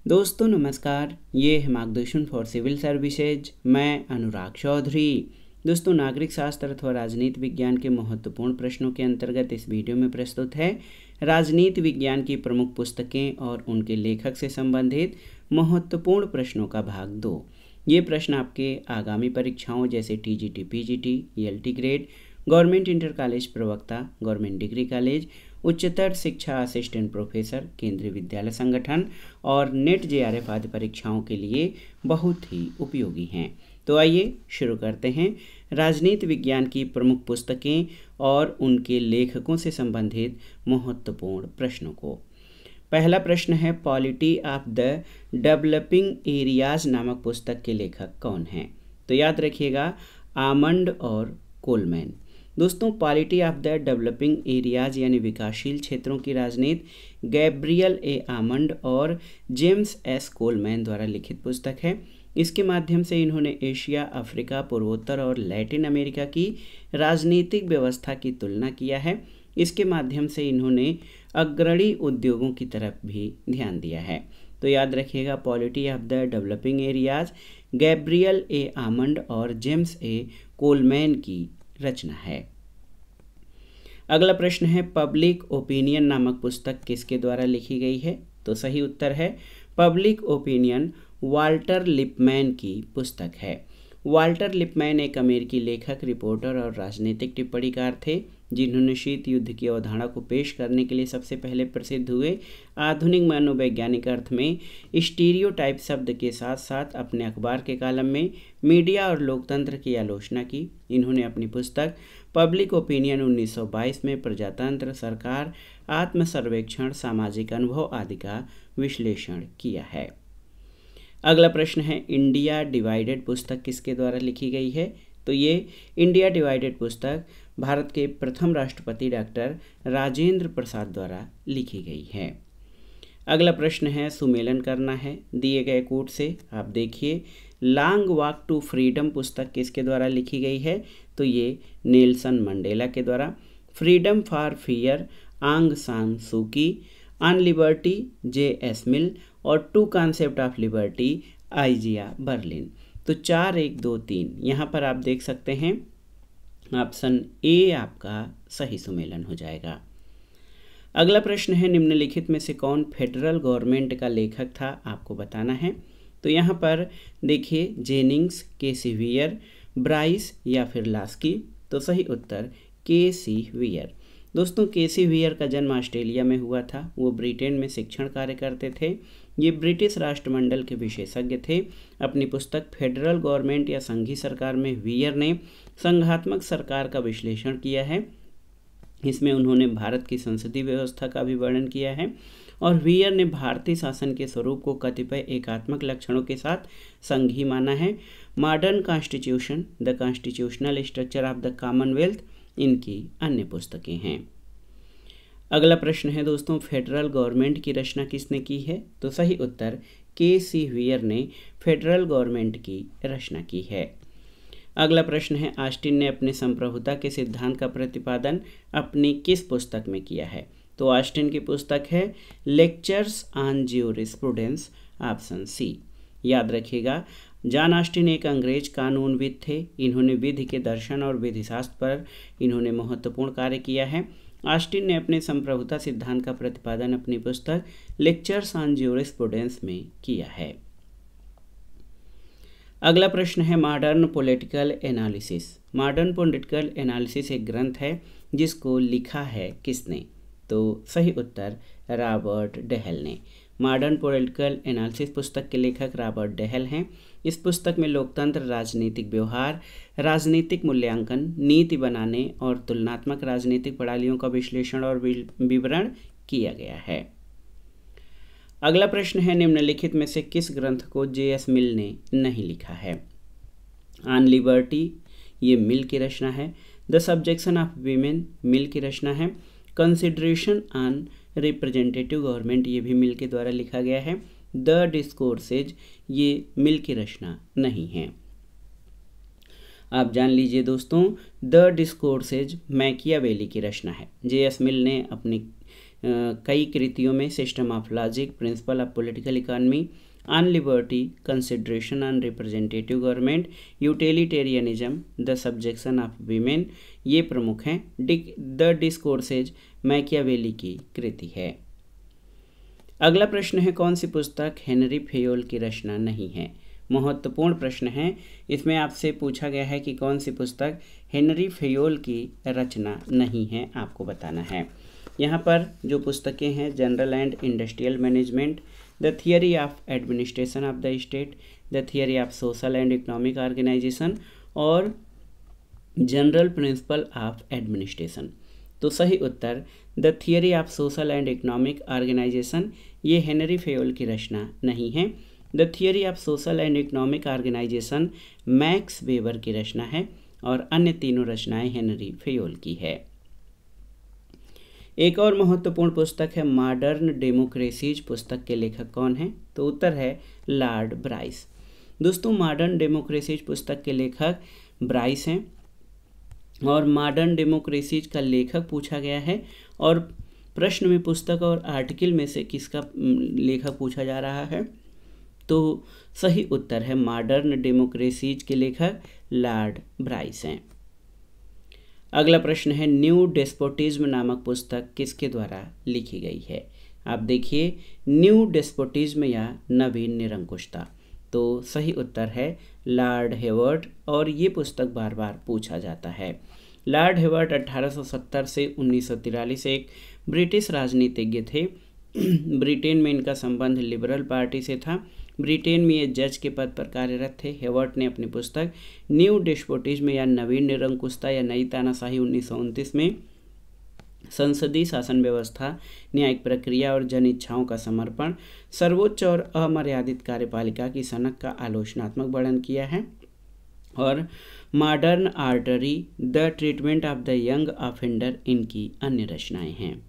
दोस्तों नमस्कार, ये है मार्गदर्शन फॉर सिविल सर्विसेज। मैं अनुराग चौधरी। दोस्तों, नागरिक शास्त्र अथवा राजनीति विज्ञान के महत्वपूर्ण प्रश्नों के अंतर्गत इस वीडियो में प्रस्तुत है राजनीति विज्ञान की प्रमुख पुस्तकें और उनके लेखक से संबंधित महत्वपूर्ण प्रश्नों का भाग 2। ये प्रश्न आपके आगामी परीक्षाओं जैसे TGT, PGT, ELT grade, government inter college प्रवक्ता, गवर्नमेंट डिग्री कॉलेज, उच्चतर शिक्षा असिस्टेंट प्रोफेसर, केंद्रीय विद्यालय संगठन और नेट जेआरएफ आदि परीक्षाओं के लिए बहुत ही उपयोगी हैं। तो आइए शुरू करते हैं राजनीति विज्ञान की प्रमुख पुस्तकें और उनके लेखकों से संबंधित महत्वपूर्ण प्रश्नों को। पहला प्रश्न है, polity of the developing areas नामक पुस्तक के लेखक कौन हैं? तो याद रखिएगा, आमंड और कोलमैन। दोस्तों, polity of the developing areas यानी विकासशील क्षेत्रों की राजनीति गैब्रियल ए आमंड और जेम्स एस कोलमैन द्वारा लिखित पुस्तक है। इसके माध्यम से इन्होंने एशिया, अफ्रीका, पूर्वोत्तर और लैटिन अमेरिका की राजनीतिक व्यवस्था की तुलना किया है। इसके माध्यम से इन्होंने अग्रणी उद्योगों की तरफ भी ध्यान दिया है। तो याद रखिएगा, polity of the developing areas Gabriel A almond और जेम्स ए कोलमैन की रचना है। अगला प्रश्न है, पब्लिक ओपिनियन नामक पुस्तक किसके द्वारा लिखी गई है? तो सही उत्तर है पब्लिक ओपिनियन वाल्टर लिपमैन की पुस्तक है। वाल्टर लिपमैन एक अमेरिकी लेखक, रिपोर्टर और राजनीतिक टिप्पणीकार थे, जिन्होंने शीत युद्ध की अवधारणा को पेश करने के लिए सबसे पहले प्रसिद्ध हुए। आधुनिक मनोवैज्ञानिक अर्थ में स्टीरियोटाइप शब्द के साथ साथ अपने अखबार के कॉलम में मीडिया और लोकतंत्र की आलोचना की। इन्होंने अपनी पुस्तक पब्लिक ओपिनियन 1922 में प्रजातंत्र, सरकार, आत्मसर्वेक्षण, सामाजिक अनुभव आदि का विश्लेषण किया है। अगला प्रश्न है, इंडिया डिवाइडेड पुस्तक किसके द्वारा लिखी गई है? तो ये इंडिया डिवाइडेड पुस्तक भारत के प्रथम राष्ट्रपति डॉक्टर राजेंद्र प्रसाद द्वारा लिखी गई है। अगला प्रश्न है, सुमेलन करना है दिए गए कोट से। आप देखिए, लॉन्ग वॉक टू फ्रीडम पुस्तक किसके द्वारा लिखी गई है? तो ये नेल्सन मंडेला के द्वारा। Freedom for fear Aung San Suu Kyi, on liberty JS. Mill और two concept of liberty Isaiah Berlin. तो 4, 1, 2, 3 यहाँ पर आप देख सकते हैं, ऑप्शन ए आपका सही सुमेलन हो जाएगा। अगला प्रश्न है, निम्नलिखित में से कौन फेडरल गवर्नमेंट का लेखक था? आपको बताना है। तो यहाँ पर देखिए, जेनिंग्स, के.सी. वियर, ब्राइस या फिर लास्की। तो सही उत्तर के.सी. वियर। दोस्तों, के.सी. वियर का जन्म ऑस्ट्रेलिया में हुआ था। वो ब्रिटेन में शिक्षण कार्य करते थे। ये ब्रिटिश राष्ट्रमंडल के विशेषज्ञ थे। अपनी पुस्तक फेडरल गवर्नमेंट या संघीय सरकार में वियर ने संघात्मक सरकार का विश्लेषण किया है। इसमें उन्होंने भारत की संसदीय व्यवस्था का भी वर्णन किया है और वियर ने भारतीय शासन के स्वरूप को कतिपय एकात्मक लक्षणों के साथ संघीय माना है। Modern constitution, the constitutional structure of the Commonwealth इनकी अन्य पुस्तकें हैं। अगला प्रश्न है दोस्तों, फेडरल गवर्नमेंट की रचना किसने की है? तो सही उत्तर के.सी. वियर ने फेडरल गवर्नमेंट की रचना की है। अगला प्रश्न है, ऑस्टिन ने अपने संप्रभुता के सिद्धांत का प्रतिपादन अपनी किस पुस्तक में किया है? तो ऑस्टिन की पुस्तक है lectures on jurisprudence, option C. याद रखिएगा, जॉन ऑस्टिन एक अंग्रेज कानूनविद थे। इन्होंने विधि के दर्शन और विधिशास्त्र पर इन्होंने महत्वपूर्ण कार्य किया है। ऑस्टिन ने अपने संप्रभुता सिद्धांत का प्रतिपादन अपनी पुस्तक लेक्चर्स ऑन ज्यूरिस्प्रूडेंस में किया है। अगला प्रश्न है, modern political analysis. Modern political analysis एक ग्रंथ है जिसको लिखा है किसने? तो सही उत्तर रॉबर्ट डेहल ने। मॉडर्न पॉलिटिकल एनालिसिस पुस्तक के लेखक रॉबर्ट डेहल हैं। इस पुस्तक में लोकतंत्र, राजनीतिक व्यवहार, राजनीतिक मूल्यांकन, नीति बनाने और तुलनात्मक राजनीतिक प्रणालियों का विश्लेषण और विवरण किया गया है। अगला प्रश्न है, निम्नलिखित में से किस ग्रंथ को जे.एस. मिल ने नहीं लिखा है? ऑन लिबर्टी, ये मिल की रचना है। द सब्जेक्शन ऑफ वीमेन, मिल की रचना है। कंसिडरेशन ऑन रिप्रेजेंटेटिव गवर्नमेंट, ये भी मिल के द्वारा लिखा गया है। द डिस्कोर्सेज, ये मिल की रचना नहीं है। आप जान लीजिए दोस्तों, द डिस्कोर्सेज मैकियावेली की रचना है। जे.एस. मिल ने अपनी कई कृतियों में system of logic, principle of political economy, on liberty, consideration on representative government, utilitarianism, the subjection of women, ये प्रमुख हैं। द डिस्कोर्सेज मैकियावेली की कृति है। अगला प्रश्न है, कौन सी पुस्तक हेनरी फेयोल की रचना नहीं है? महत्वपूर्ण प्रश्न है। इसमें आपसे पूछा गया है कि कौन सी पुस्तक हेनरी फेयोल की रचना नहीं है, आपको बताना है। यहाँ पर जो पुस्तकें हैं, general and industrial management, the theory of administration of the state, the theory of social and economic organisation और जनरल प्रिंसिपल ऑफ एडमिनिस्ट्रेशन। तो सही उत्तर the theory of social and economic organisation, ये हेनरी फेयोल की रचना नहीं है। The theory of social and economic organisation Max Weber की रचना है और अन्य तीनों रचनाएं हेनरी फेयोल की है। एक और महत्वपूर्ण पुस्तक है मॉडर्न डेमोक्रेसीज, पुस्तक के लेखक कौन हैं? तो उत्तर है लॉर्ड ब्राइस। दोस्तों, मॉडर्न डेमोक्रेसीज पुस्तक के लेखक ब्राइस हैं और मॉडर्न डेमोक्रेसीज का लेखक पूछा गया है और प्रश्न में पुस्तक और आर्टिकल में से किसका लेखक पूछा जा रहा है? तो सही उत्तर है मॉडर्न डेमोक्रेसीज के लेखक लॉर्ड ब्राइस हैं। अगला प्रश्न है, न्यू डेस्पोटिज्म नामक पुस्तक किसके द्वारा लिखी गई है? आप देखिए, न्यू डेस्पोटिज्म या नवीन निरंकुशता, तो सही उत्तर है लॉर्ड हेवर्ट और ये पुस्तक बार बार पूछा जाता है। लॉर्ड हेवर्ट 1870 से 1943 एक ब्रिटिश राजनीतिज्ञ थे। ब्रिटेन में इनका संबंध लिबरल पार्टी से था। ब्रिटेन में ये जज के पद पर कार्यरत थे। हेवर्ट ने अपनी पुस्तक न्यू डेस्पोटिज्म या नवीन निरंकुशता या नई तानाशाही 1929 में संसदीय शासन व्यवस्था, न्यायिक प्रक्रिया और जन इच्छाओं का समर्पण, सर्वोच्च और अमर्यादित कार्यपालिका की सनक का आलोचनात्मक वर्णन किया है और modern artery, the treatment of the young offender इनकी अन्य रचनाएं हैं।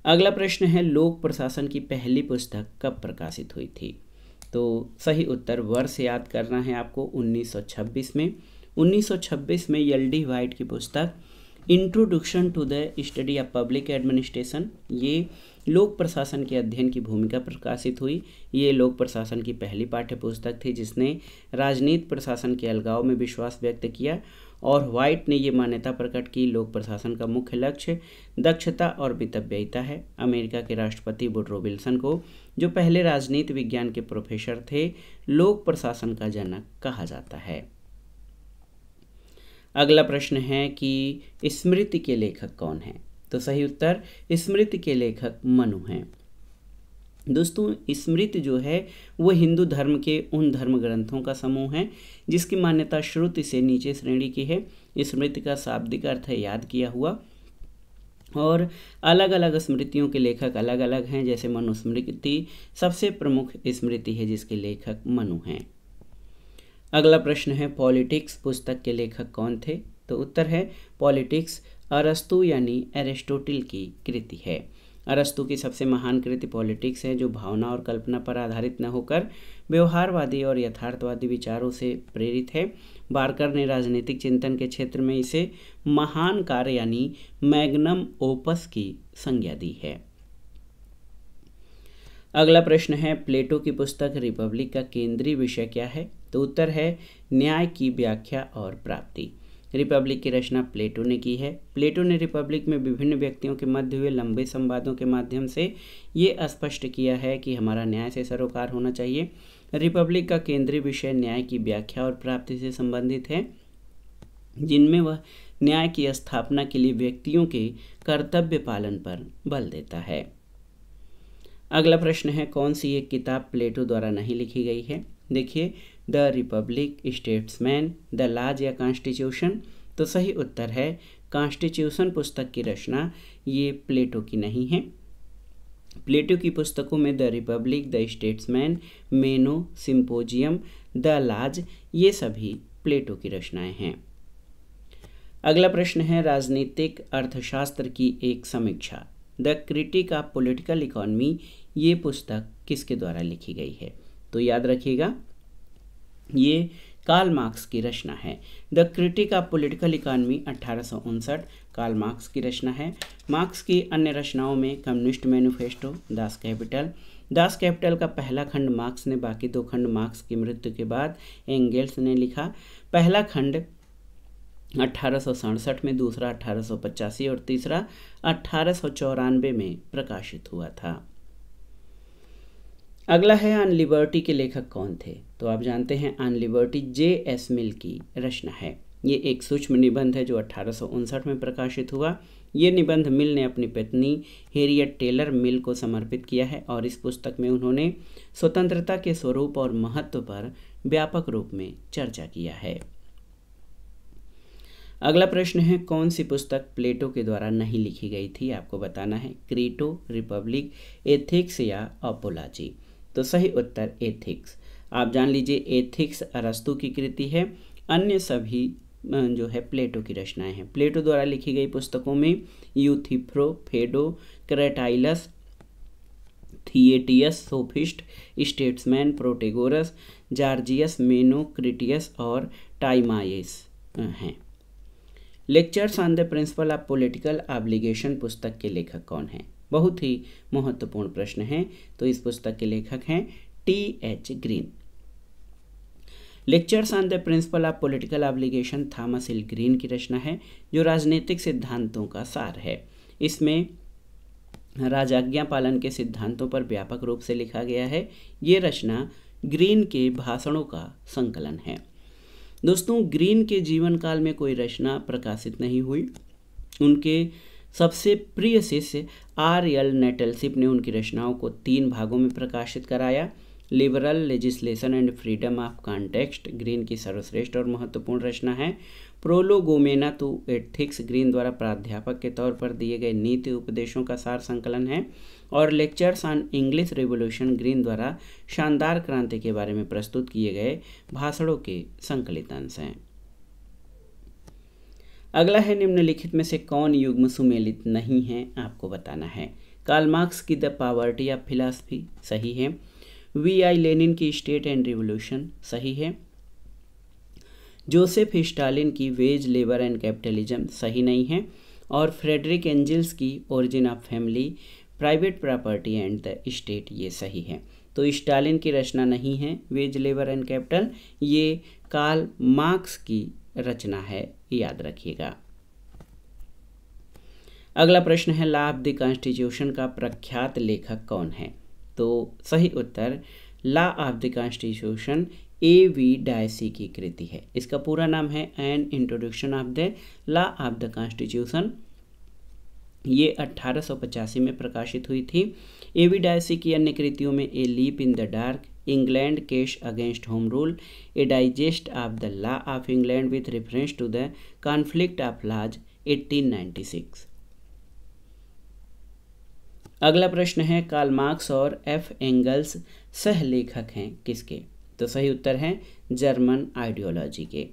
अगला प्रश्न है, लोक प्रशासन की पहली पुस्तक कब प्रकाशित हुई थी? तो सही उत्तर वर्ष याद करना है आपको, 1926 में। 1926 में एल.डी. व्हाइट की पुस्तक introduction to the study of public administration, ये लोक प्रशासन के अध्ययन की भूमिका प्रकाशित हुई। ये लोक प्रशासन की पहली पाठ्य पुस्तक थी जिसने राजनीति प्रशासन के अलगाव में विश्वास व्यक्त किया और व्हाइट ने ये मान्यता प्रकट की लोक प्रशासन का मुख्य लक्ष्य दक्षता और मितव्ययिता है। अमेरिका के राष्ट्रपति वुडरो विल्सन को, जो पहले राजनीति विज्ञान के प्रोफेसर थे, लोक प्रशासन का जनक कहा जाता है। अगला प्रश्न है कि स्मृति के लेखक कौन हैं? तो सही उत्तर स्मृति के लेखक मनु हैं। दोस्तों, स्मृति जो है वो हिंदू धर्म के उन धर्म ग्रंथों का समूह है जिसकी मान्यता श्रुति से नीचे श्रेणी की है। स्मृति का शाब्दिक अर्थ है याद किया हुआ और अलग अलग स्मृतियों के लेखक अलग अलग हैं। जैसे मनुस्मृति सबसे प्रमुख स्मृति है जिसके लेखक मनु हैं। अगला प्रश्न है, पॉलिटिक्स पुस्तक के लेखक कौन थे? तो उत्तर है पॉलिटिक्स अरस्तु यानी एरिस्टोटिल की कृति है। अरस्तु की सबसे महान कृति पॉलिटिक्स है जो भावना और कल्पना पर आधारित न होकर व्यवहारवादी और यथार्थवादी विचारों से प्रेरित है। बार्कर ने राजनीतिक चिंतन के क्षेत्र में इसे महान कार्य यानी मैग्नम ओपस की संज्ञा दी है। अगला प्रश्न है, प्लेटो की पुस्तक रिपब्लिक का केंद्रीय विषय क्या है? तो उत्तर है न्याय की व्याख्या और प्राप्ति। रिपब्लिक की रचना प्लेटो ने की है। प्लेटो ने रिपब्लिक में विभिन्न व्यक्तियों के मध्य हुए लंबे संवादों के माध्यम से ये स्पष्ट किया है कि हमारा न्याय से सरोकार होना चाहिए। रिपब्लिक का केंद्रीय विषय न्याय की व्याख्या और प्राप्ति से संबंधित है, जिनमें वह न्याय की स्थापना के लिए व्यक्तियों के कर्तव्य पालन पर बल देता है। अगला प्रश्न है, कौन सी एक किताब प्लेटो द्वारा नहीं लिखी गई है? देखिए, the republic, statesman, the laws या कॉन्स्टिट्यूशन। तो सही उत्तर है कॉन्स्टिट्यूशन पुस्तक की रचना ये प्लेटो की नहीं है। प्लेटो की पुस्तकों में the republic, the statesman, Meno, symposium, the laws ये सभी प्लेटो की रचनाएं हैं। अगला प्रश्न है, राजनीतिक अर्थशास्त्र की एक समीक्षा, the critique of political economy, ये पुस्तक किसके द्वारा लिखी गई है? तो याद रखिएगा, ये कार्ल मार्क्स की रचना है। The critique of political economy 1859 Karl Marx की रचना है। मार्क्स की अन्य रचनाओं में कम्युनिस्ट मैनिफेस्टो, दास कैपिटल का पहला खंड मार्क्स ने, बाकी दो खंड मार्क्स की मृत्यु के बाद एंगेल्स ने लिखा। पहला खंड 1867 में, दूसरा 1885 और तीसरा 1894 में प्रकाशित हुआ था। अगला है ऑन लिबर्टी के लेखक कौन थे? तो आप जानते हैं ऑन लिबर्टी J.S. मिल की रचना है। ये एक सूक्ष्म निबंध है जो 1859 में प्रकाशित हुआ। ये निबंध मिल ने अपनी पत्नी हैरियट टेलर मिल को समर्पित किया है और इस पुस्तक में उन्होंने स्वतंत्रता के स्वरूप और महत्व पर व्यापक रूप में चर्चा किया है। अगला प्रश्न है कौन सी पुस्तक प्लेटो के द्वारा नहीं लिखी गई थी? आपको बताना है। क्रीटो, रिपब्लिक, एथिक्स या अपोलॉजी? तो सही उत्तर एथिक्स। आप जान लीजिए एथिक्स अरस्तु की कृति है, अन्य सभी जो है प्लेटो की रचनाएं हैं। प्लेटो द्वारा लिखी गई पुस्तकों में यूथिफ्रो, फेडो, क्रेटाइलस, थिएटियस, सोफिस्ट, स्टेट्समैन, प्रोटेगोरस, जॉर्जियस, मेनो, क्रिटियस और टाइमाइस हैं। Lectures on the principle of political obligation पुस्तक के लेखक कौन हैं? बहुत ही महत्वपूर्ण प्रश्न है। तो इस पुस्तक के लेखक हैं T.H. Green. Lectures on the principle of political obligation Thomas hill green की रचना है जो राजनीतिक सिद्धांतों का सार है। इसमें राजाज्ञा पालन के सिद्धांतों पर व्यापक रूप से लिखा गया है। ये रचना ग्रीन के भाषणों का संकलन है। दोस्तों, ग्रीन के जीवन काल में कोई रचना प्रकाशित नहीं हुई। उनके सबसे प्रिय शिष्य R.L. नेटलशिप ने उनकी रचनाओं को 3 भागों में प्रकाशित कराया। Liberal, legislation and freedom of context green की सर्वश्रेष्ठ और महत्वपूर्ण रचना है। प्रोलोगोमेना टू एथिक्स ग्रीन द्वारा प्राध्यापक के तौर पर दिए गए नीति उपदेशों का सार संकलन है। और lectures on English revolution green द्वारा शानदार क्रांति के बारे में प्रस्तुत किए गए भाषणों के संकलित अंश हैं। अगला है निम्नलिखित में से कौन युग्म सुमेलित नहीं है? आपको बताना है। कार्ल मार्क्स की द पॉवर्टी ऑफ फिलॉसफी सही है। V.I. लेनिन की स्टेट एंड रिवॉल्यूशन सही है। जोसेफ स्टालिन की वेज, लेबर एंड कैपिटलिज्म सही नहीं है। और फ्रेडरिक एंजल्स की origin of family, private property and the state ये सही है। तो स्टालिन की रचना नहीं है वेज, लेबर एंड कैपिटल, ये कार्ल मार्क्स की रचना है, याद रखिएगा। अगला प्रश्न है लॉ ऑफ द कॉन्स्टिट्यूशन का प्रख्यात लेखक कौन है? तो सही उत्तर law of the constitution A.V. Dicey की कृति है। इसका पूरा नाम है an introduction of the law of the constitution. ये 1885 में प्रकाशित हुई थी। A.V. डायसी की अन्य कृतियों में a leap in the dark, England case against home rule, a digest of the law of England with reference to the conflict of laws 1896। अगला प्रश्न है कार्ल मार्क्स और F. एंगल्स सह लेखक हैं किसके? तो सही उत्तर है जर्मन आइडियोलॉजी के।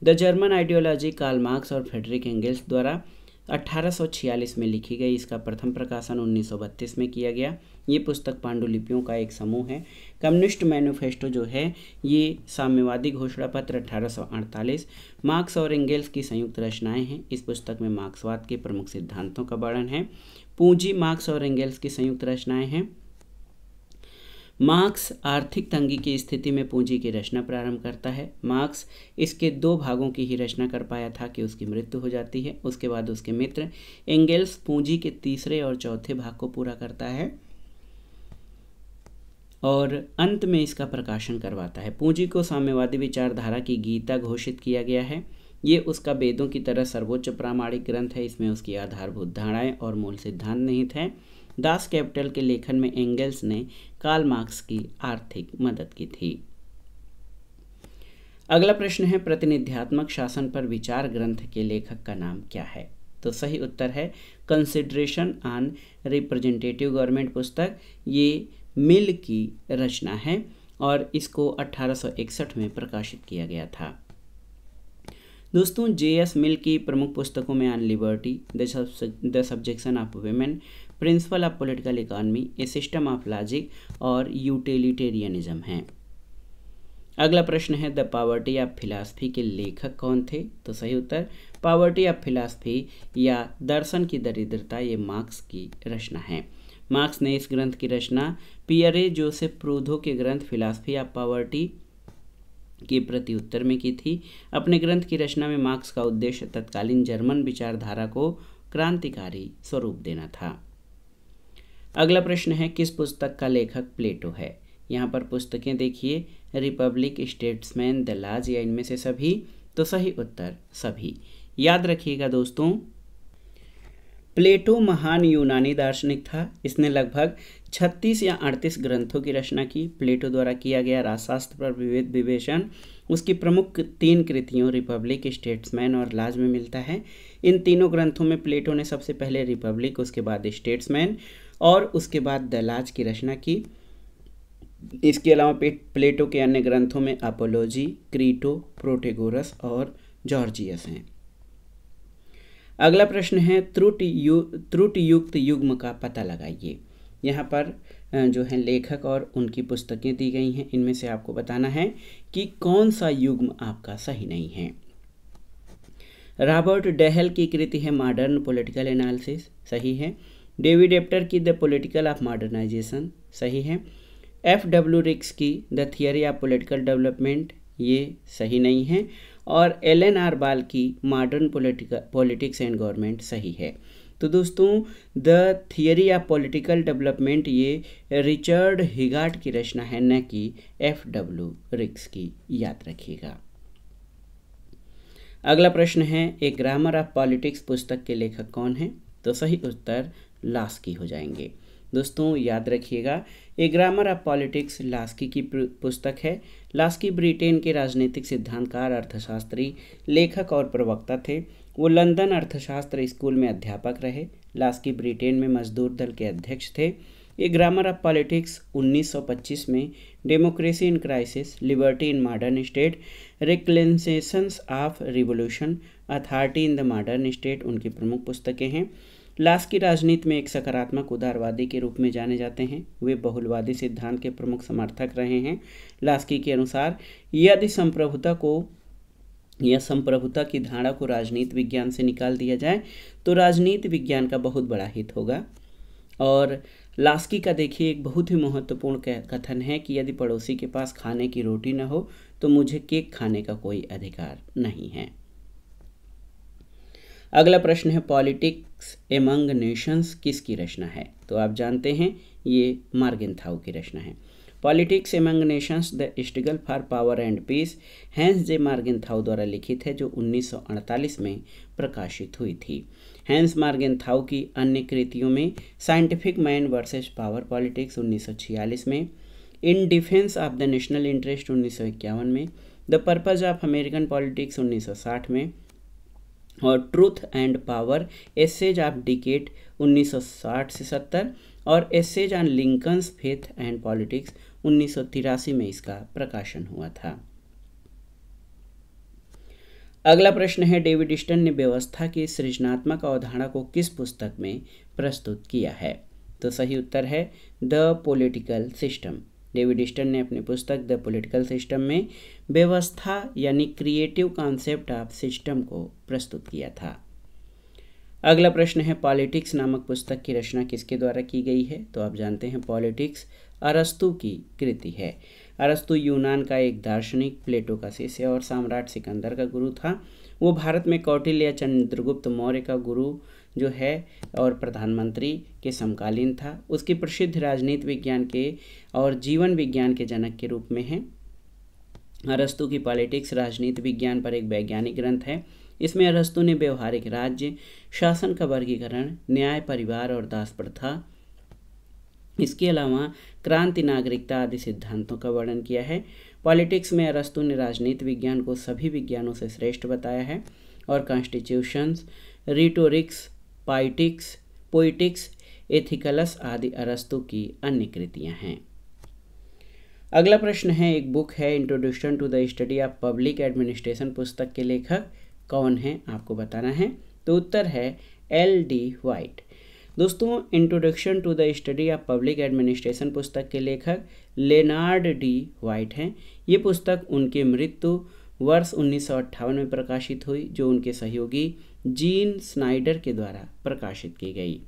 The German ideology Karl Marx और फ्रेडरिक एंगल्स द्वारा 1846 में लिखी गई। इसका प्रथम प्रकाशन 1932 में किया गया। ये पुस्तक पांडुलिपियों का एक समूह है। कम्युनिस्ट मैनिफेस्टो जो है ये साम्यवादी घोषणा पत्र 1848 मार्क्स और एंगल्स की संयुक्त रचनाएं हैं। इस पुस्तक में मार्क्सवाद के प्रमुख सिद्धांतों का वर्णन है। पूंजी मार्क्स और एंगल्स की संयुक्त रचनाएं हैं। मार्क्स आर्थिक तंगी की स्थिति में पूंजी की रचना प्रारंभ करता है। मार्क्स इसके 2 भागों की ही रचना कर पाया था कि उसकी मृत्यु हो जाती है। उसके बाद उसके मित्र एंगल्स पूंजी के तीसरे और चौथे भाग को पूरा करता है और अंत में इसका प्रकाशन करवाता है। पूंजी को साम्यवादी विचारधारा की गीता घोषित किया गया है। ये उसका वेदों की तरह सर्वोच्च प्रामाणिक ग्रंथ है। इसमें उसकी आधारभूत धारणाएं और मूल सिद्धांत निहित हैं। दास कैपिटल के लेखन में एंगल्स ने कार्ल मार्क्स की आर्थिक मदद की थी। अगला प्रश्न है प्रतिनिध्यात्मक शासन पर विचार ग्रंथ के लेखक का नाम क्या है? तो सही उत्तर है कंसिडरेशन ऑन रिप्रेजेंटेटिव गवर्नमेंट पुस्तक। ये मिल की रचना है और इसको 1861 में प्रकाशित किया गया था। दोस्तों, J.S. मिल की प्रमुख पुस्तकों में on liberty, the subjection of women, principle of political economy, A system of logic और यूटिलिटेरियनिज्म हैं। अगला प्रश्न है द पॉवर्टी ऑफ फिलॉसफी के लेखक कौन थे? तो सही उत्तर पॉवर्टी ऑफ फिलॉसफी या दर्शन की दरिद्रता ये मार्क्स की रचना है। मार्क्स ने इस ग्रंथ की रचना पियरे जोसेफ प्रूदो के ग्रंथ फिलॉसफी ऑफ पॉवर्टी के प्रति उत्तर में की थी। अपने ग्रंथ की रचना में मार्क्स का उद्देश्य तत्कालीन जर्मन विचारधारा को क्रांतिकारी स्वरूप देना था। अगला प्रश्न है किस पुस्तक का लेखक प्लेटो है? यहाँ पर पुस्तकें देखिए, रिपब्लिक, स्टेट्समैन, द लाज या इनमें से सभी। तो सही उत्तर सभी। याद रखिएगा दोस्तों, प्लेटो महान यूनानी दार्शनिक था। इसने लगभग 36 या 38 ग्रंथों की रचना की। प्लेटो द्वारा किया गया राजशास्त्र पर विविध विवेचन उसकी प्रमुख 3 कृतियों रिपब्लिक, स्टेट्समैन और लाज में मिलता है। इन तीनों ग्रंथों में प्लेटो ने सबसे पहले रिपब्लिक, उसके बाद स्टेट्समैन और उसके बाद द लाज की रचना की। इसके अलावा प्लेटो के अन्य ग्रंथों में अपोलॉजी, क्रीटो, प्रोटेगोरस और जॉर्जियस हैं। अगला प्रश्न है त्रुटि युक्त युग्म का पता लगाइए। यहाँ पर जो है लेखक और उनकी पुस्तकें दी गई हैं। इनमें से आपको बताना है कि कौन सा युग्म आपका सही नहीं है। रॉबर्ट डेहल की कृति है मॉडर्न पॉलिटिकल एनालिसिस, सही है। डेविड एप्टर की द पॉलिटिकल ऑफ मॉडर्नाइजेशन, सही है। F.W. रिक्स की the theory of political development, ये सही नहीं है। और एलन आर बाल की मॉडर्न पॉलिटिक्स एंड गवर्नमेंट सही है। तो दोस्तों the theory of political development ये रिचर्ड हिगार्ट की रचना है, न कि F.W. रिक्स की, याद रखिएगा। अगला प्रश्न है ए ग्रामर ऑफ पॉलिटिक्स पुस्तक के लेखक कौन है? तो सही उत्तर लास्की हो जाएंगे। दोस्तों याद रखिएगा, ए ग्रामर ऑफ पॉलिटिक्स लास्की की पुस्तक है। लास्की ब्रिटेन के राजनीतिक सिद्धांतकार, अर्थशास्त्री, लेखक और प्रवक्ता थे। वो लंदन अर्थशास्त्र स्कूल में अध्यापक रहे। लास्की ब्रिटेन में मजदूर दल के अध्यक्ष थे। ए ग्रामर ऑफ पॉलिटिक्स 1925 में democracy in crisis, liberty in modern state, reflections of revolution, authority in the modern state उनकी प्रमुख पुस्तकें हैं। लास्की राजनीति में एक सकारात्मक उदारवादी के रूप में जाने जाते हैं। वे बहुलवादी सिद्धांत के प्रमुख समर्थक रहे हैं। लास्की के अनुसार यदि संप्रभुता की धारणा को राजनीति विज्ञान से निकाल दिया जाए तो राजनीति विज्ञान का बहुत बड़ा हित होगा। और लास्की का देखिए एक बहुत ही महत्वपूर्ण कथन है कि यदि पड़ोसी के पास खाने की रोटी न हो तो मुझे केक खाने का कोई अधिकार नहीं है। अगला प्रश्न है पॉलिटिक्स एमंग नेशंस किसकी रचना है? तो आप जानते हैं ये मार्गेनथाउ की रचना है। Politics among nations the struggle for power and peace Hans J Morgenthau द्वारा लिखित है, जो 1948 में प्रकाशित हुई थी। हैंस मार्गेनथाउ की अन्य कृतियों में scientific man versus power politics 1946 में, in defence of the national interest 1951 में, the purpose of American politics 1960 में और truth and power essays of decade 1960 से 70 और essays on Lincoln's faith and politics 1983 में इसका प्रकाशन हुआ था। अगला प्रश्न है डेविड स्टर्न ने व्यवस्था की सृजनात्मक अवधारणा को किस पुस्तक में प्रस्तुत किया है? तो सही उत्तर है the political system. David stern ने अपनी पुस्तक द पॉलिटिकल सिस्टम में व्यवस्था यानी क्रिएटिव कॉन्सेप्ट ऑफ सिस्टम को प्रस्तुत किया था। अगला प्रश्न है पॉलिटिक्स नामक पुस्तक की रचना किसके द्वारा की गई है? तो आप जानते हैं पॉलिटिक्स अरस्तु की कृति है। अरस्तु यूनान का एक दार्शनिक, प्लेटो का शिष्य और सम्राट सिकंदर का गुरु था। वो भारत में कौटिल्य या चंद्रगुप्त मौर्य का गुरु जो है और प्रधानमंत्री के समकालीन था। उसकी प्रसिद्ध राजनीति विज्ञान के और जीवन विज्ञान के जनक के रूप में है। अरस्तु की पॉलिटिक्स राजनीति विज्ञान पर एक वैज्ञानिक ग्रंथ है। इसमें अरस्तु ने व्यवहारिक राज्य, शासन का वर्गीकरण, न्याय, परिवार और दास प्रथा, इसके अलावा क्रांति, नागरिकता आदि सिद्धांतों का वर्णन किया है। पॉलिटिक्स में अरस्तु ने राजनीति विज्ञान को सभी विज्ञानों से श्रेष्ठ बताया है और कॉन्स्टिट्यूशंस, रिटोरिक्स, पोइटिक्स, एथिकल्स आदि अरस्तु की अन्य कृतियां हैं। अगला प्रश्न है एक बुक है introduction to the study of public administration पुस्तक के लेखक कौन है? आपको बताना है। तो उत्तर है L.D. वाइट। दोस्तों, introduction to the study of public administration पुस्तक के लेखक लेनार्ड डी वाइट हैं। ये पुस्तक उनके मृत्यु वर्ष 1958 में प्रकाशित हुई, जो उनके सहयोगी जीन स्नाइडर के द्वारा प्रकाशित की गई।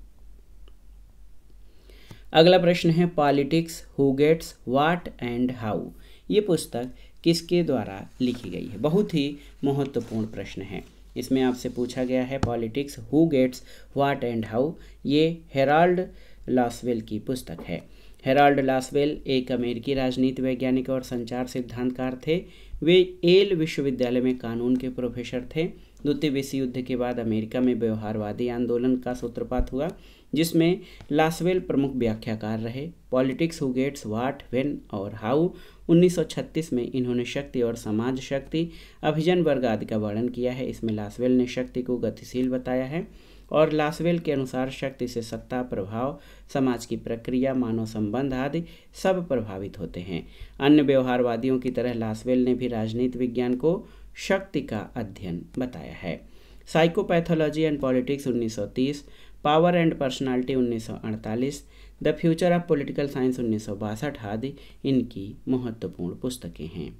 अगला प्रश्न है politics who gets what and how. ये पुस्तक किसके द्वारा लिखी गई है? बहुत ही महत्वपूर्ण प्रश्न है। इसमें आपसे पूछा गया है politics who gets what and how. ये हेराल्ड लासवेल की पुस्तक है। हेराल्ड लासवेल एक अमेरिकी राजनीति वैज्ञानिक और संचार सिद्धांतकार थे। वे येल विश्वविद्यालय में कानून के प्रोफेसर थे। द्वितीय विश्व युद्ध के बाद अमेरिका में व्यवहारवादी आंदोलन का सूत्रपात हुआ, जिसमें लासवेल प्रमुख व्याख्याकार रहे। Politics who gets what, when और हाउ 1936 में इन्होंने शक्ति और समाज शक्ति, अभिजन वर्ग आदि का वर्णन किया है। इसमें लासवेल ने शक्ति को गतिशील बताया है और लासवेल के अनुसार शक्ति से सत्ता, प्रभाव, समाज की प्रक्रिया, मानव संबंध आदि सब प्रभावित होते हैं। अन्य व्यवहारवादियों की तरह लासवेल ने भी राजनीति विज्ञान को शक्ति का अध्ययन बताया है। Psychopathology and politics 1930, power and personality 1948, the future of political science 1962 आदि इनकी महत्वपूर्ण पुस्तकें हैं।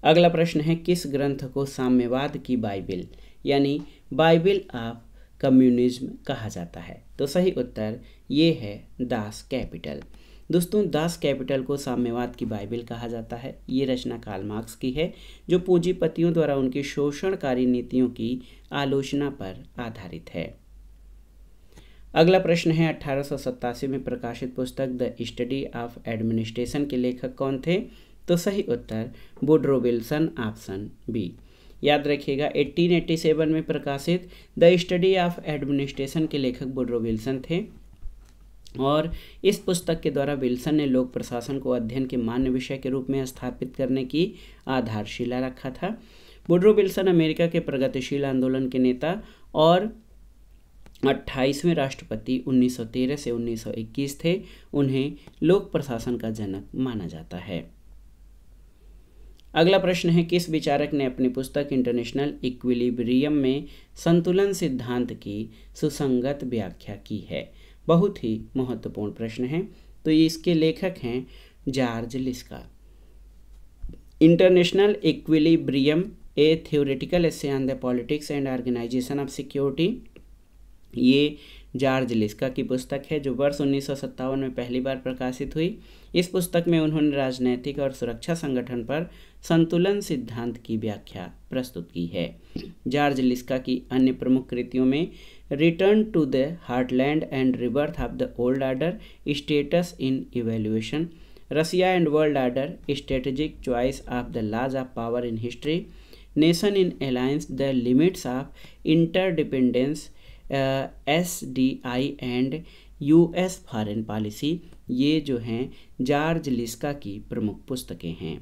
अगला प्रश्न है किस ग्रंथ को साम्यवाद की बाइबिल यानी बाइबिल ऑफ कम्युनिज्म कहा जाता है? तो सही उत्तर ये है दास कैपिटल। दोस्तों, दास कैपिटल को साम्यवाद की बाइबिल कहा जाता है। ये रचना कार्ल मार्क्स की है, जो पूंजीपतियों द्वारा उनकी शोषणकारी नीतियों की आलोचना पर आधारित है। अगला प्रश्न है 1887 में प्रकाशित पुस्तक द स्टडी ऑफ एडमिनिस्ट्रेशन के लेखक कौन थे? तो सही उत्तर वुडरो विल्सन, ऑप्शन बी। याद रखिएगा 1887 में प्रकाशित द स्टडी ऑफ एडमिनिस्ट्रेशन के लेखक वुडरो विल्सन थे और इस पुस्तक के द्वारा विल्सन ने लोक प्रशासन को अध्ययन के मान्य विषय के रूप में स्थापित करने की आधारशिला रखा था। वुडरो विल्सन अमेरिका के प्रगतिशील आंदोलन के नेता और 28वें राष्ट्रपति 1913 से 1921 थे। उन्हें लोक प्रशासन का जनक माना जाता है। अगला प्रश्न है किस विचारक ने अपनी पुस्तक इंटरनेशनल इक्विलिब्रियम में संतुलन सिद्धांत की सुसंगत व्याख्या की है? बहुत ही महत्वपूर्ण प्रश्न है। तो इसके लेखक हैं George Liska. International equilibrium a theoretical essay on the politics and organisation of security, ये जॉर्ज लिस्का की पुस्तक है जो वर्ष 1957 में पहली बार प्रकाशित हुई। इस पुस्तक में उन्होंने राजनैतिक और सुरक्षा संगठन पर संतुलन सिद्धांत की व्याख्या प्रस्तुत की है। जॉर्ज लिस्का की अन्य प्रमुख कृतियों में return to the heartland and rebirth of the old order, status in evaluation, Russia and world order, strategic choice of the laws of power in history, nation in alliance, the limits of interdependence, SDI and US foreign policy, ये जो हैं George Liska की प्रमुख पुस्तकें हैं।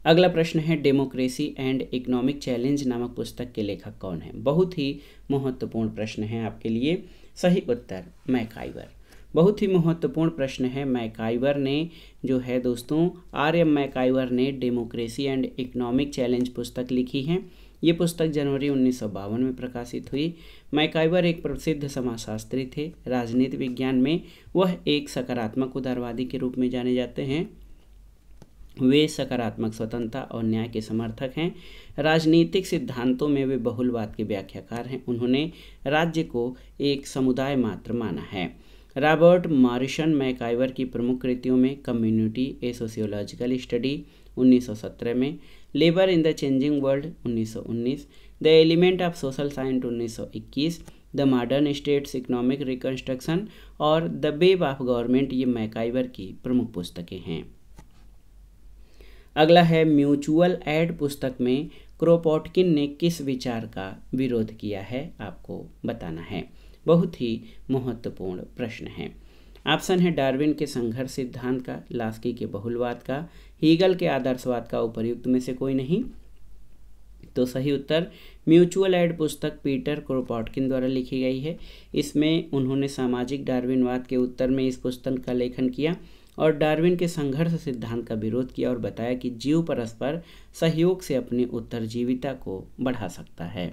अगला प्रश्न है डेमोक्रेसी एंड इकोनॉमिक चैलेंज नामक पुस्तक के लेखक कौन है? बहुत ही महत्वपूर्ण प्रश्न है आपके लिए। सही उत्तर मैकाइवर। बहुत ही महत्वपूर्ण प्रश्न है। मैकाइवर ने जो है दोस्तों RM मैकाइवर ने डेमोक्रेसी एंड इकोनॉमिक चैलेंज पुस्तक लिखी है। ये पुस्तक जनवरी 1952 में प्रकाशित हुई। मैकाइवर एक प्रसिद्ध समाजशास्त्री थे। राजनीति विज्ञान में वह एक सकारात्मक उदारवादी के रूप में जाने जाते हैं। वे सकारात्मक स्वतंत्रता और न्याय के समर्थक हैं। राजनीतिक सिद्धांतों में वे बहुलवाद के व्याख्याकार हैं। उन्होंने राज्य को एक समुदाय मात्र माना है। रॉबर्ट मॉरिसन मैकाइवर की प्रमुख कृतियों में कम्युनिटी ए सोशियोलॉजिकल स्टडी 1917 में, labour in the changing world 1919, the element of social science 1921, the modern states economic reconstruction और द वेब ऑफ गवर्नमेंट, ये मैकाइवर की प्रमुख पुस्तकें हैं। अगला है म्यूचुअल एड पुस्तक में क्रोपोटकिन ने किस विचार का विरोध किया है? आपको बताना है। बहुत ही महत्वपूर्ण प्रश्न है। ऑप्शन है डार्विन के संघर्ष सिद्धांत का, लास्की के बहुलवाद का, हीगल के आदर्शवाद का, उपर्युक्त में से कोई नहीं। तो सही उत्तर म्यूचुअल एड पुस्तक पीटर क्रोपोटकिन द्वारा लिखी गई है। इसमें उन्होंने सामाजिक डार्विनवाद के उत्तर में इस पुस्तक का लेखन किया और डार्विन के संघर्ष सिद्धांत का विरोध किया और बताया कि जीव परस्पर सहयोग से अपनी उत्तरजीविता को बढ़ा सकता है।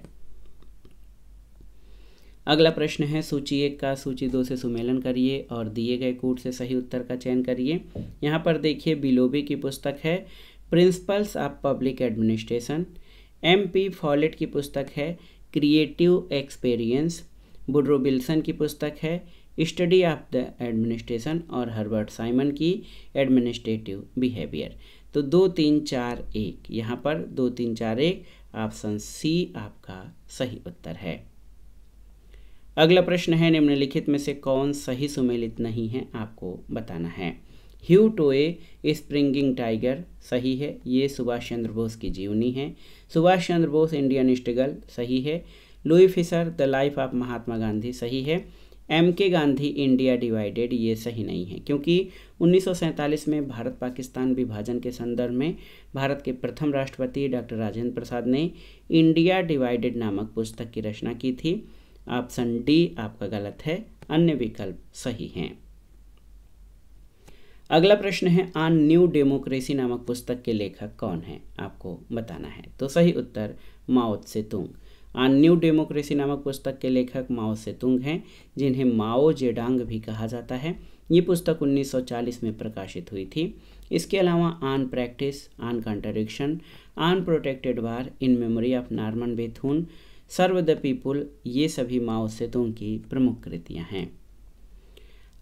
अगला प्रश्न है सूची 1 का सूची 2 से सुमेलन करिए और दिए गए कूट से सही उत्तर का चयन करिए। यहाँ पर देखिए बिलोबी की पुस्तक है principles of public administration, MP Follett की पुस्तक है क्रिएटिव एक्सपीरियंस, वुड्रो विल्सन की पुस्तक है स्टडी ऑफ द एडमिनिस्ट्रेशन और हर्बर्ट साइमन की एडमिनिस्ट्रेटिव बिहेवियर। तो 2 3 4 1, यहाँ पर 2 3 4 1 ऑप्शन सी आपका सही उत्तर है। अगला प्रश्न है निम्नलिखित में से कौन सही सुमेलित नहीं है, आपको बताना है। ह्यू टोए स्प्रिंगिंग टाइगर सही है, ये सुभाष चंद्र बोस की जीवनी है। सुभाष चंद्र बोस इंडियन स्ट्रगल सही है। Louis Fischer the life of Mahatma Gandhi सही है। MK गांधी इंडिया डिवाइडेड ये सही नहीं है, क्योंकि 1947 में भारत पाकिस्तान विभाजन के संदर्भ में भारत के प्रथम राष्ट्रपति डॉक्टर राजेंद्र प्रसाद ने इंडिया डिवाइडेड नामक पुस्तक की रचना की थी। ऑप्शन डी आपका गलत है, अन्य विकल्प सही हैं। अगला प्रश्न है ऑन न्यू डेमोक्रेसी नामक पुस्तक के लेखक कौन है, आपको बताना है। तो सही उत्तर माओ त्से-तुंग। ऑन न्यू डेमोक्रेसी नामक पुस्तक के लेखक माओ त्से-तुंग हैं, जिन्हें माओ जेडांग भी कहा जाता है। ये पुस्तक 1940 में प्रकाशित हुई थी। इसके अलावा on practice, on contradiction, on protracted war, in memory of Norman Bethune, serve the people, ये सभी माओ त्से-तुंग की प्रमुख कृतियाँ हैं।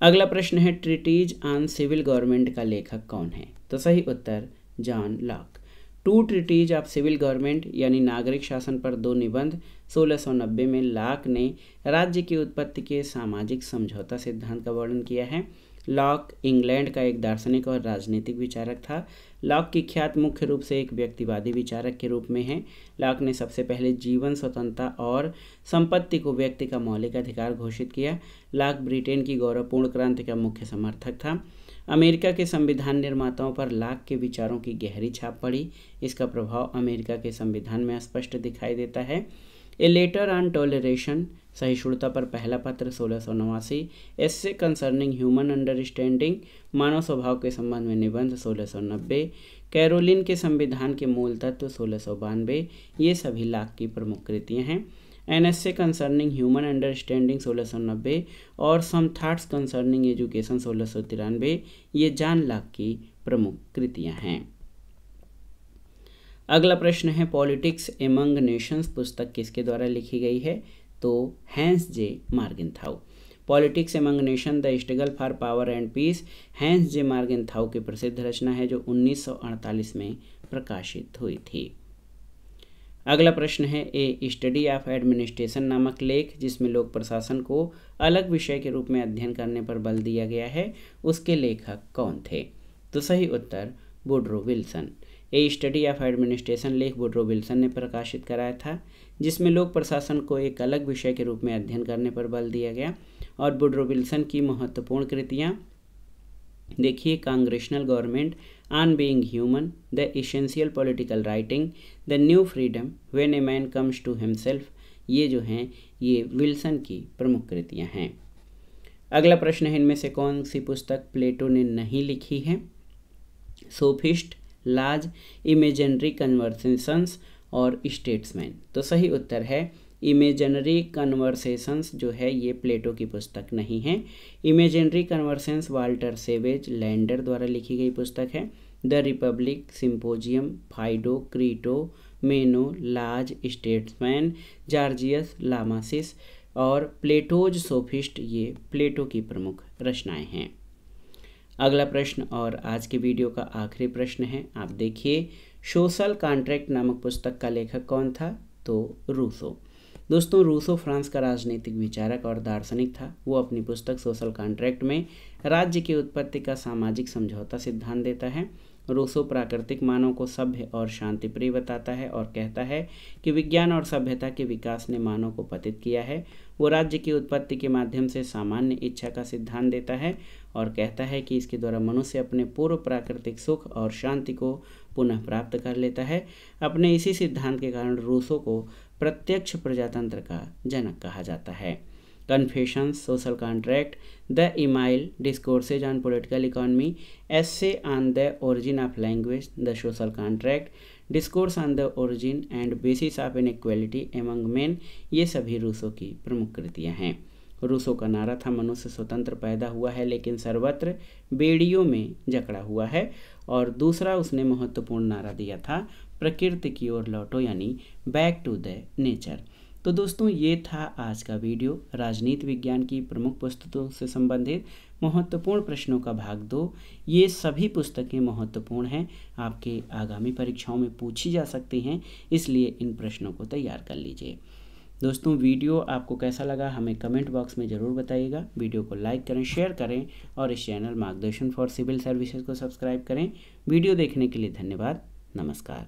अगला प्रश्न है ट्रीटीज ऑन सिविल गवर्नमेंट का लेखक कौन है। तो सही उत्तर John Locke. 2 treatise of civil government यानी नागरिक शासन पर 2 निबंध 1690 में लॉक ने राज्य की उत्पत्ति के सामाजिक समझौता सिद्धांत का वर्णन किया है। लॉक इंग्लैंड का एक दार्शनिक और राजनीतिक विचारक था। लॉक की ख्यात मुख्य रूप से एक व्यक्तिवादी विचारक के रूप में है। लॉक ने सबसे पहले जीवन स्वतंत्रता और संपत्ति को व्यक्ति का मौलिक अधिकार घोषित किया। लॉक ब्रिटेन की गौरवपूर्ण क्रांति का मुख्य समर्थक था। अमेरिका के संविधान निर्माताओं पर लॉक के विचारों की गहरी छाप पड़ी। इसका प्रभाव अमेरिका के संविधान में स्पष्ट दिखाई देता है। ए लेटर ऑन टॉलरेशन, सहिष्णुता पर पहला पत्र 1689, एस्से कंसर्निंग ह्यूमन अंडरस्टैंडिंग, मानव स्वभाव के संबंध में निबंध 1690, कैरोलिन के संविधान के मूल तत्व 1692, ये सभी लॉक की प्रमुख कृतियाँ हैं। एन एस्से कंसर्निंग ह्यूमन अंडरस्टैंडिंग 1690 और सम थॉट्स कंसर्निंग एजुकेशन 1693, ये जॉन लॉक की प्रमुख कृतियाँ हैं। अगला प्रश्न है पॉलिटिक्स एमंग नेशंस पुस्तक किसके द्वारा लिखी गई है। तो Hans J Morgenthau. Politics among nation the struggle for power and peace Hans J Morgenthau की प्रसिद्ध रचना है, जो 1948 में प्रकाशित हुई थी। अगला प्रश्न है ए स्टडी ऑफ एडमिनिस्ट्रेशन नामक लेख, जिसमें लोक प्रशासन को अलग विषय के रूप में अध्ययन करने पर बल दिया गया है, उसके लेखक कौन थे। तो सही उत्तर Woodrow Wilson. A study of administration लेख वुड्रो विल्सन ने प्रकाशित कराया था, जिसमें लोक प्रशासन को एक अलग विषय के रूप में अध्ययन करने पर बल दिया गया। और वुड्रो विल्सन की महत्वपूर्ण कृतियाँ देखिए congressional government, on being human, the essential political writing, the new freedom, when a man comes to himself, ये जो हैं ये विल्सन की प्रमुख कृतियाँ हैं। अगला प्रश्न है इनमें से कौन सी पुस्तक प्लेटो ने नहीं लिखी है। सोफिस्ट, लाज, इमेजिनरी कन्वर्सेशंस और स्टेट्समैन। तो सही उत्तर है इमेजिनरी कन्वर्सेशंस, जो है ये प्लेटो की पुस्तक नहीं है। Imaginary conversations Walter Savage Landor द्वारा लिखी गई पुस्तक है। The republic, symposium, Phaedo, Crito, Meno, laws, statesman, gorgeous लामासिस और प्लेटोज सोफिस्ट, ये प्लेटो की प्रमुख रचनाएं हैं। अगला प्रश्न और आज के वीडियो का आखिरी प्रश्न है, आप देखिए सोशल कॉन्ट्रैक्ट नामक पुस्तक का लेखक कौन था। तो रूसो। दोस्तों रूसो फ्रांस का राजनीतिक विचारक और दार्शनिक था। वो अपनी पुस्तक सोशल कॉन्ट्रैक्ट में राज्य की उत्पत्ति का सामाजिक समझौता सिद्धांत देता है। रूसो प्राकृतिक मानव को सभ्य और शांतिप्रिय बताता है और कहता है कि विज्ञान और सभ्यता के विकास ने मानव को पतित किया है। वो राज्य की उत्पत्ति के माध्यम से सामान्य इच्छा का सिद्धांत देता है और कहता है कि इसके द्वारा मनुष्य अपने पूर्व प्राकृतिक सुख और शांति को पुनः प्राप्त कर लेता है। अपने इसी सिद्धांत के कारण रूसो को प्रत्यक्ष प्रजातंत्र का जनक कहा जाता है। Confessions, social contract, the email, discourses on political economy, essay on the origin of language, the social contract, discourse on the origin and bases of inequality among main, ये सभी रूसो की प्रमुख कृतियाँ हैं। रूसो का नारा था मनुष्य स्वतंत्र पैदा हुआ है लेकिन सर्वत्र बेड़ियों में जकड़ा हुआ है। और दूसरा उसने महत्वपूर्ण नारा दिया था प्रकृति की ओर लौटो, यानी बैक टू द नेचर। तो दोस्तों ये था आज का वीडियो, राजनीति विज्ञान की प्रमुख पुस्तकों से संबंधित महत्वपूर्ण प्रश्नों का भाग 2। ये सभी पुस्तकें महत्वपूर्ण हैं, आपके आगामी परीक्षाओं में पूछी जा सकती हैं, इसलिए इन प्रश्नों को तैयार कर लीजिए। दोस्तों वीडियो आपको कैसा लगा हमें कमेंट बॉक्स में ज़रूर बताइएगा। वीडियो को लाइक करें, शेयर करें और इस चैनल मार्गदर्शन फॉर सिविल सर्विसेज को सब्सक्राइब करें। वीडियो देखने के लिए धन्यवाद। नमस्कार।